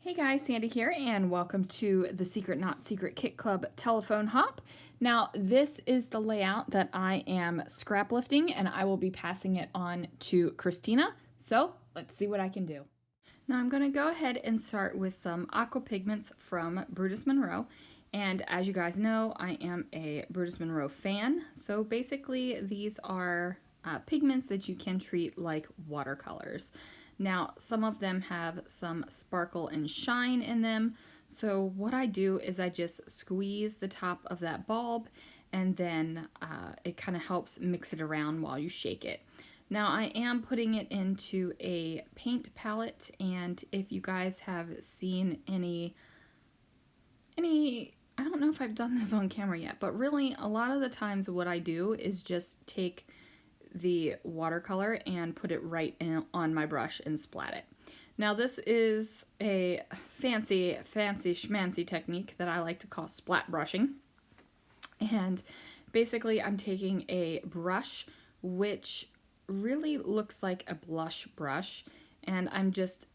Hey guys, Sandy here, and welcome to the Secret Not Secret Kit Club telephone hop. Now, this is the layout that I am scrap lifting, and I will be passing it on to Christina. So let's see what I can do. Now I'm going to go ahead and start with some Aqua Pigments from Brutus Monroe. And as you guys know, I am a Brutus Monroe fan. So basically these are pigments that you can treat like watercolors. Now, some of them have some sparkle and shine in them. So what I do is I just squeeze the top of that bulb, and then it kind of helps mix it around while you shake it. Now I am putting it into a paint palette, and if you guys have seen any, I don't know if I've done this on camera yet, but really a lot of the times what I do is just take the watercolor and put it right in on my brush and splat it. Now this is a fancy schmancy technique that I like to call splat brushing. And basically I'm taking a brush which really looks like a blush brush, and I'm just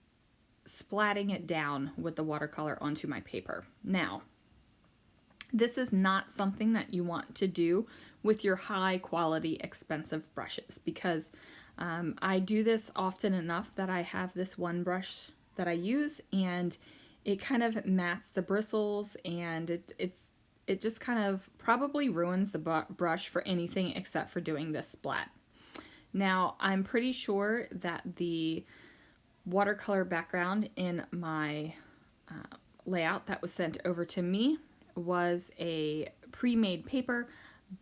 splatting it down with the watercolor onto my paper. Now, this is not something that you want to do with your high quality expensive brushes, because I do this often enough that I have this one brush that I use and it kind of mats the bristles, and it just kind of probably ruins the brush for anything except for doing this splat. Now, I'm pretty sure that the watercolor background in my layout that was sent over to me was a pre-made paper,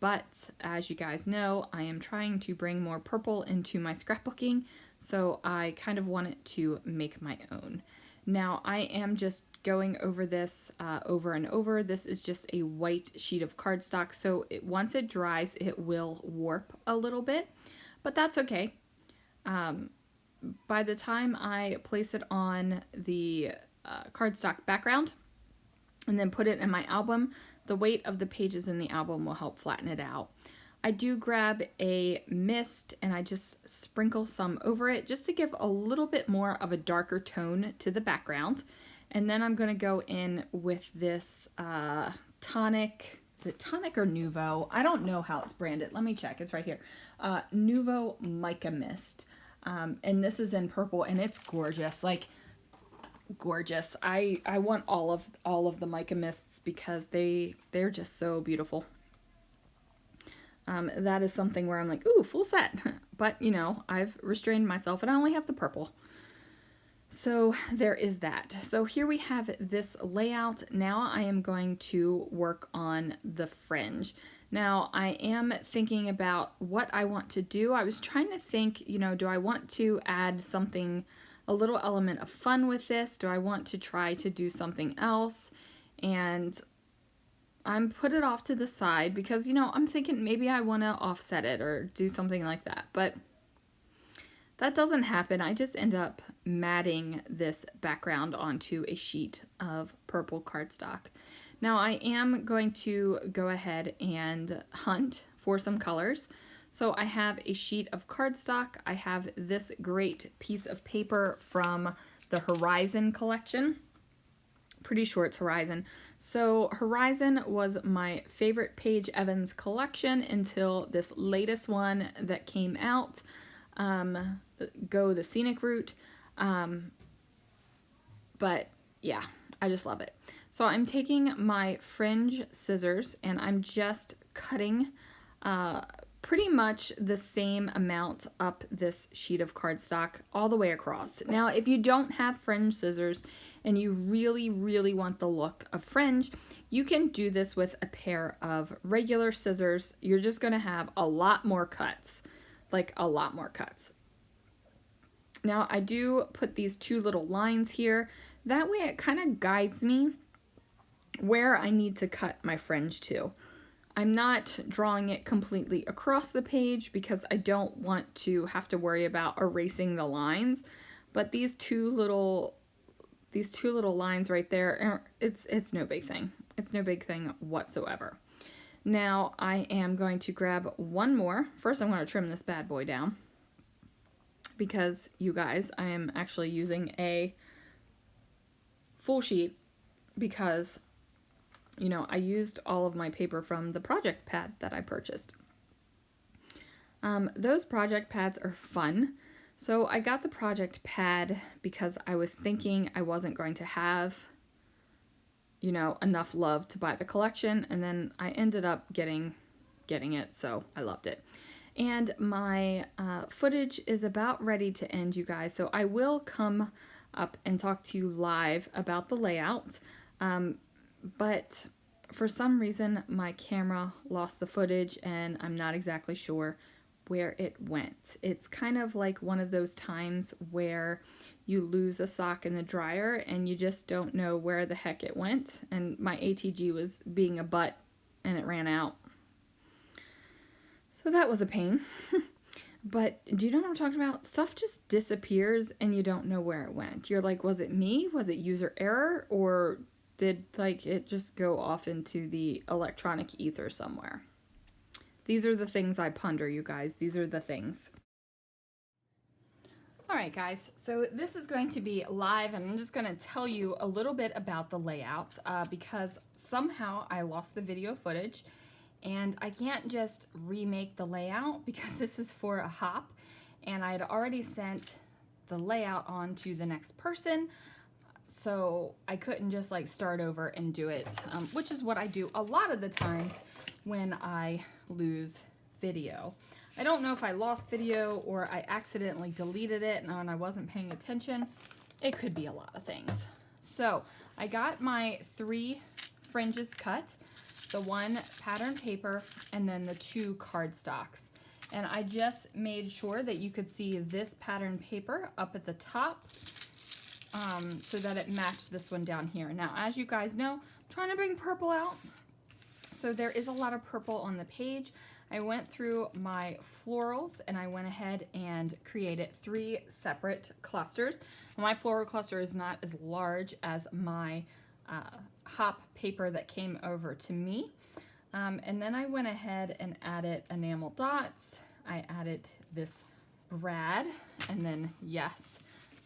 but as you guys know, I am trying to bring more purple into my scrapbooking, so I kind of wanted to make my own. Now, I am just going over this over and over. This is just a white sheet of cardstock, so once it dries, it will warp a little bit, but that's okay. By the time I place it on the cardstock background and then put it in my album, the weight of the pages in the album will help flatten it out. I do grab a mist and I just sprinkle some over it just to give a little bit more of a darker tone to the background. And then I'm going to go in with this tonic. Is it tonic or Nuvo? I don't know how it's branded. Let me check. It's right here. Nuvo Mica Mist. And this is in purple, and it's gorgeous. Like, gorgeous. I want all of the mica mists because they're just so beautiful. That is something where I'm like, ooh, full set. But you know, I've restrained myself and I only have the purple. So there is that. So here we have this layout. Now I am going to work on the fringe. Now I am thinking about what I want to do. I was trying to think, you know, do I want to add something, a little element of fun with this? Do I want to try to do something else? And I'm put it off to the side because, you know, I'm thinking maybe I want to offset it or do something like that. But that doesn't happen. I just end up matting this background onto a sheet of purple cardstock. Now I am going to go ahead and hunt for some colors. So I have a sheet of cardstock. I have this great piece of paper from the Horizon collection. Pretty sure it's Horizon. So Horizon was my favorite Paige Evans collection until this latest one that came out. Go the scenic route. But yeah, I just love it. So I'm taking my fringe scissors and I'm just cutting pretty much the same amount up this sheet of cardstock all the way across. Now, if you don't have fringe scissors and you really, really want the look of fringe, you can do this with a pair of regular scissors. You're just gonna have a lot more cuts, like a lot more cuts. Now I do put these two little lines here. That way it kind of guides me where I need to cut my fringe to. I'm not drawing it completely across the page because I don't want to have to worry about erasing the lines, but these two little lines right there, it's no big thing. It's no big thing whatsoever. Now I am going to grab one more. First I'm going to trim this bad boy down, because you guys, I am actually using a full sheet because, you know, I used all of my paper from the project pad that I purchased. Those project pads are fun. So I got the project pad because I was thinking I wasn't going to have, you know, enough love to buy the collection, and then I ended up getting it, so I loved it. And my footage is about ready to end, you guys, so I will come up and talk to you live about the layout, but for some reason my camera lost the footage and I'm not exactly sure where it went. It's kind of like one of those times where you lose a sock in the dryer and you just don't know where the heck it went, and my ATG was being a butt and it ran out. So that was a pain. But do you know what I'm talking about? Stuff just disappears and you don't know where it went. You're like, was it me? Was it user error? Or did like it just go off into the electronic ether somewhere? These are the things I ponder, you guys. These are the things. All right, guys, so this is going to be live, and I'm just going to tell you a little bit about the layout because somehow I lost the video footage, and I can't just remake the layout because this is for a hop, and I had already sent the layout on to the next person, so I couldn't just like start over and do it, which is what I do a lot of the times when I lose video. I don't know if I lost video or I accidentally deleted it and I wasn't paying attention. It could be a lot of things. So I got my 3 fringes cut, the 1 pattern paper, and then the 2 cardstocks. And I just made sure that you could see this pattern paper up at the top so that it matched this one down here. Now, as you guys know, I'm trying to bring purple out. So there is a lot of purple on the page. I went through my florals and I went ahead and created 3 separate clusters. My floral cluster is not as large as my hop paper that came over to me. And then I went ahead and added enamel dots. I added this brad, and then yes,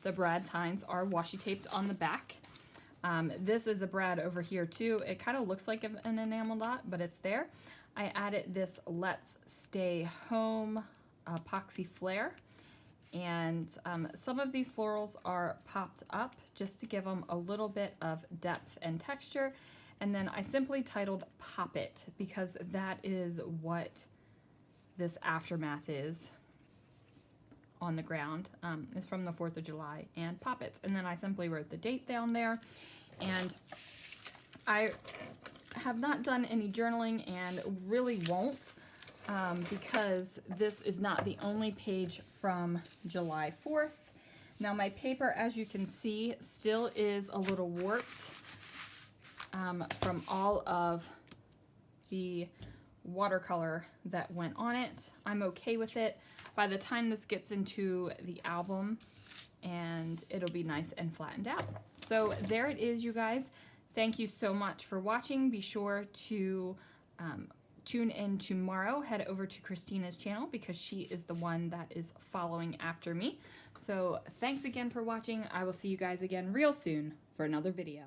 the brad tines are washi taped on the back. This is a brad over here too. It kind of looks like an enamel dot, but it's there. I added this Let's Stay Home epoxy flare, and some of these florals are popped up just to give them a little bit of depth and texture, and then I simply titled Pop It because that is what this aftermath is on the ground. It's from the 4th of July and Pop It, and then I simply wrote the date down there, and I have not done any journaling and really won't because this is not the only page from July 4th. Now my paper, as you can see, still is a little warped from all of the watercolor that went on it. I'm okay with it. By the time this gets into the album, and it'll be nice and flattened out. So there it is, you guys. Thank you so much for watching. Be sure to tune in tomorrow. Head over to Christina's channel because she is the one that is following after me. So thanks again for watching. I will see you guys again real soon for another video.